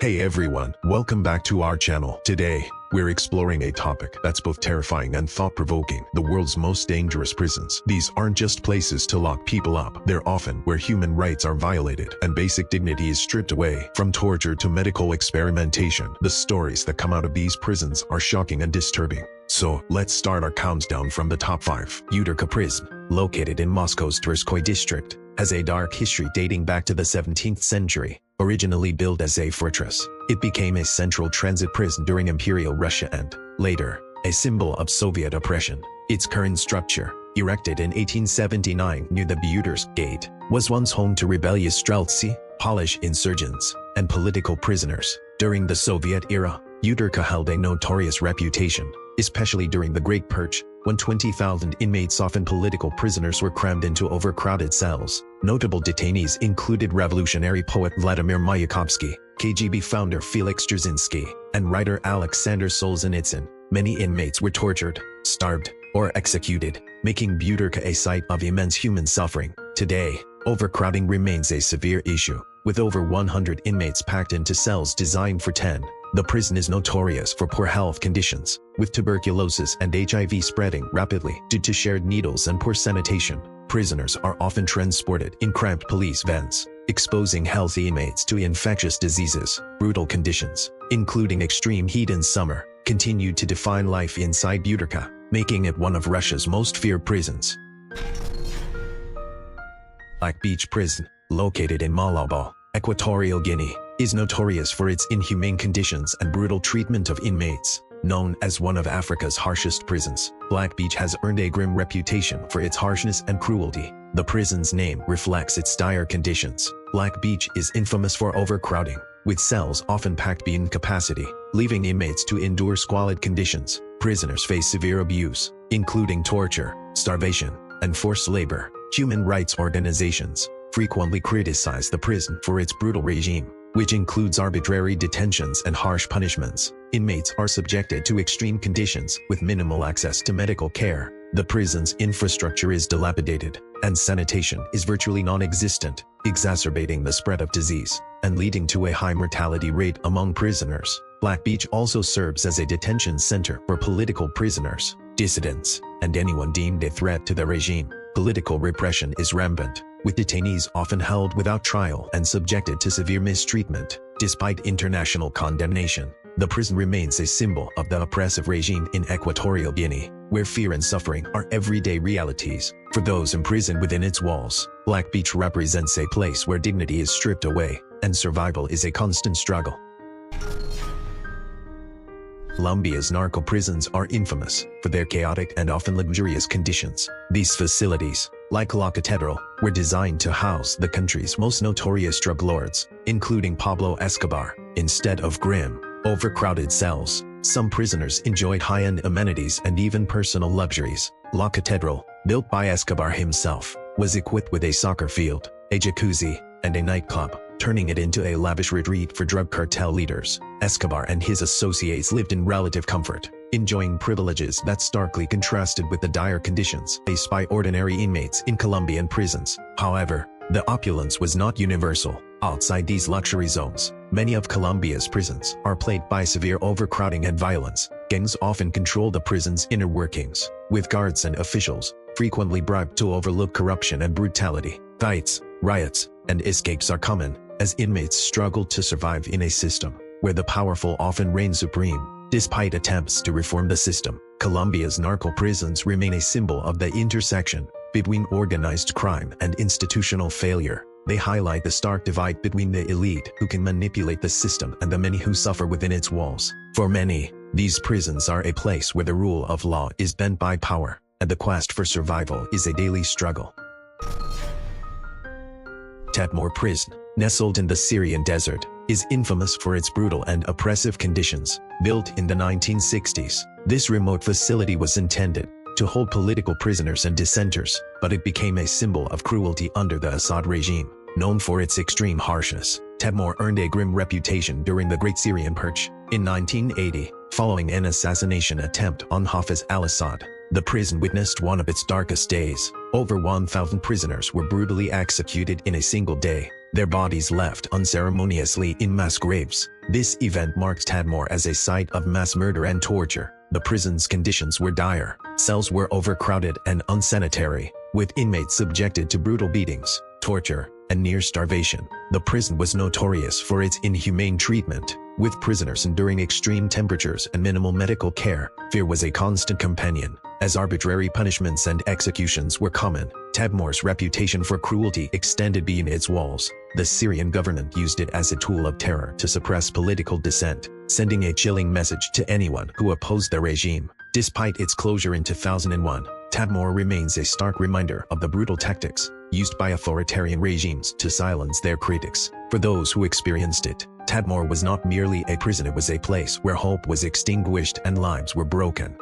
Hey everyone, welcome back to our channel. Today, we're exploring a topic that's both terrifying and thought-provoking: the world's most dangerous prisons. These aren't just places to lock people up. They're often where human rights are violated and basic dignity is stripped away. From torture to medical experimentation, the stories that come out of these prisons are shocking and disturbing. So, let's start our countdown from the top 5. Butyrka Prison, located in Moscow's Tverskoy district, has a dark history dating back to the 17th century. Originally built as a fortress, it became a central transit prison during Imperial Russia and, later, a symbol of Soviet oppression. Its current structure, erected in 1879 near the Butyrsk Gate, was once home to rebellious Streltsy, Polish insurgents, and political prisoners. During the Soviet era, Butyrka held a notorious reputation, especially during the Great Purge, when 20,000 inmates, often political prisoners, were crammed into overcrowded cells. Notable detainees included revolutionary poet Vladimir Mayakovsky, KGB founder Felix Dzerzhinsky, and writer Alexander Solzhenitsyn. Many inmates were tortured, starved, or executed, making Butyrka a site of immense human suffering. Today, overcrowding remains a severe issue, with over 100 inmates packed into cells designed for 10. The prison is notorious for poor health conditions, with tuberculosis and HIV spreading rapidly due to shared needles and poor sanitation. Prisoners are often transported in cramped police vans, exposing healthy inmates to infectious diseases. Brutal conditions, including extreme heat in summer, continue to define life inside Butyrka, making it one of Russia's most feared prisons. Black Beach Prison, located in Malabo, Equatorial Guinea, is notorious for its inhumane conditions and brutal treatment of inmates. Known as one of Africa's harshest prisons, Black Beach has earned a grim reputation for its harshness and cruelty. The prison's name reflects its dire conditions. Black Beach is infamous for overcrowding, with cells often packed beyond capacity, leaving inmates to endure squalid conditions. Prisoners face severe abuse, including torture, starvation, and forced labor. Human rights organizations frequently criticize the prison for its brutal regime, which includes arbitrary detentions and harsh punishments. Inmates are subjected to extreme conditions with minimal access to medical care. The prison's infrastructure is dilapidated, and sanitation is virtually non-existent, exacerbating the spread of disease and leading to a high mortality rate among prisoners. Black Beach also serves as a detention center for political prisoners, dissidents, and anyone deemed a threat to the regime. Political repression is rampant, with detainees often held without trial and subjected to severe mistreatment. Despite international condemnation, the prison remains a symbol of the oppressive regime in Equatorial Guinea, where fear and suffering are everyday realities. For those imprisoned within its walls, Black Beach represents a place where dignity is stripped away and survival is a constant struggle. Colombia's narco prisons are infamous for their chaotic and often luxurious conditions. These facilities, like La Catedral, were designed to house the country's most notorious drug lords, including Pablo Escobar. Instead of grim, overcrowded cells, some prisoners enjoyed high-end amenities and even personal luxuries. La Catedral, built by Escobar himself, was equipped with a soccer field, a jacuzzi, and a nightclub, turning it into a lavish retreat for drug cartel leaders. Escobar and his associates lived in relative comfort, enjoying privileges that starkly contrasted with the dire conditions faced by ordinary inmates in Colombian prisons. However, the opulence was not universal. Outside these luxury zones, many of Colombia's prisons are plagued by severe overcrowding and violence. Gangs often control the prison's inner workings, with guards and officials frequently bribed to overlook corruption and brutality. Fights, riots, and escapes are common, as inmates struggle to survive in a system where the powerful often reign supreme. Despite attempts to reform the system, Colombia's narco prisons remain a symbol of the intersection between organized crime and institutional failure. They highlight the stark divide between the elite who can manipulate the system and the many who suffer within its walls. For many, these prisons are a place where the rule of law is bent by power, and the quest for survival is a daily struggle. Tadmor Prison, nestled in the Syrian desert, is infamous for its brutal and oppressive conditions. Built in the 1960s, this remote facility was intended to hold political prisoners and dissenters, but it became a symbol of cruelty under the Assad regime. Known for its extreme harshness, Tadmor earned a grim reputation during the Great Syrian Purge. In 1980, following an assassination attempt on Hafez al-Assad, the prison witnessed one of its darkest days. Over 1,000 prisoners were brutally executed in a single day. their bodies left unceremoniously in mass graves. This event marked Tadmor as a site of mass murder and torture. The prison's conditions were dire. Cells were overcrowded and unsanitary, with inmates subjected to brutal beatings, torture, and near starvation. The prison was notorious for its inhumane treatment, with prisoners enduring extreme temperatures and minimal medical care. Fear was a constant companion, as arbitrary punishments and executions were common. Tadmor's reputation for cruelty extended beyond its walls. The Syrian government used it as a tool of terror to suppress political dissent, sending a chilling message to anyone who opposed the regime. Despite its closure in 2001, Tadmor remains a stark reminder of the brutal tactics used by authoritarian regimes to silence their critics. For those who experienced it, Tadmor was not merely a prison, it was a place where hope was extinguished and lives were broken.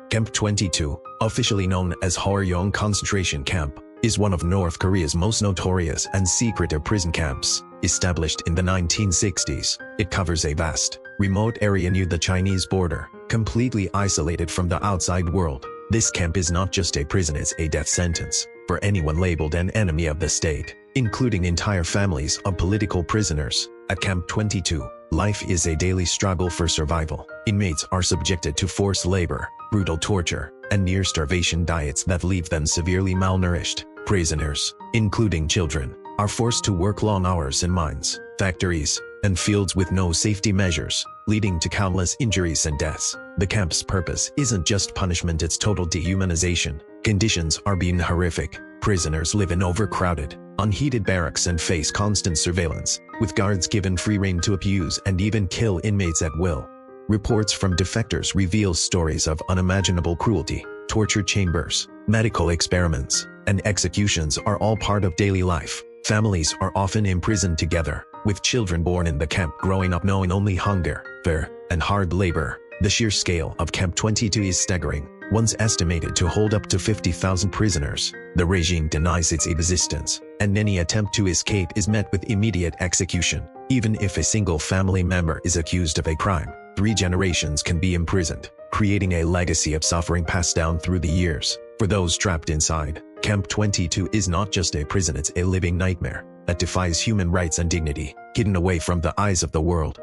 Camp 22, officially known as Hwaryeong Concentration Camp, is one of North Korea's most notorious and secretive prison camps. Established in the 1960s, it covers a vast, remote area near the Chinese border, completely isolated from the outside world. This camp is not just a prison, it's a death sentence for anyone labeled an enemy of the state, including entire families of political prisoners. At Camp 22, life is a daily struggle for survival. Inmates are subjected to forced labor, brutal torture, and near-starvation diets that leave them severely malnourished. Prisoners, including children, are forced to work long hours in mines, factories, and fields with no safety measures, leading to countless injuries and deaths. The camp's purpose isn't just punishment, it's total dehumanization. Conditions are being horrific. Prisoners live in overcrowded, unheated barracks and face constant surveillance, with guards given free rein to abuse and even kill inmates at will. Reports from defectors reveal stories of unimaginable cruelty. Torture chambers, medical experiments, and executions are all part of daily life. Families are often imprisoned together, with children born in the camp growing up knowing only hunger, fear, and hard labor. The sheer scale of Camp 22 is staggering, once estimated to hold up to 50,000 prisoners. The regime denies its existence, and any attempt to escape is met with immediate execution. Even if a single family member is accused of a crime, 3 generations can be imprisoned, creating a legacy of suffering passed down through the years. For those trapped inside, Camp 22 is not just a prison, it's a living nightmare that defies human rights and dignity, hidden away from the eyes of the world.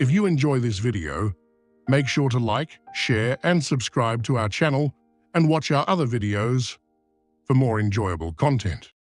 If you enjoy this video, make sure to like, share, and subscribe to our channel and watch our other videos for more enjoyable content.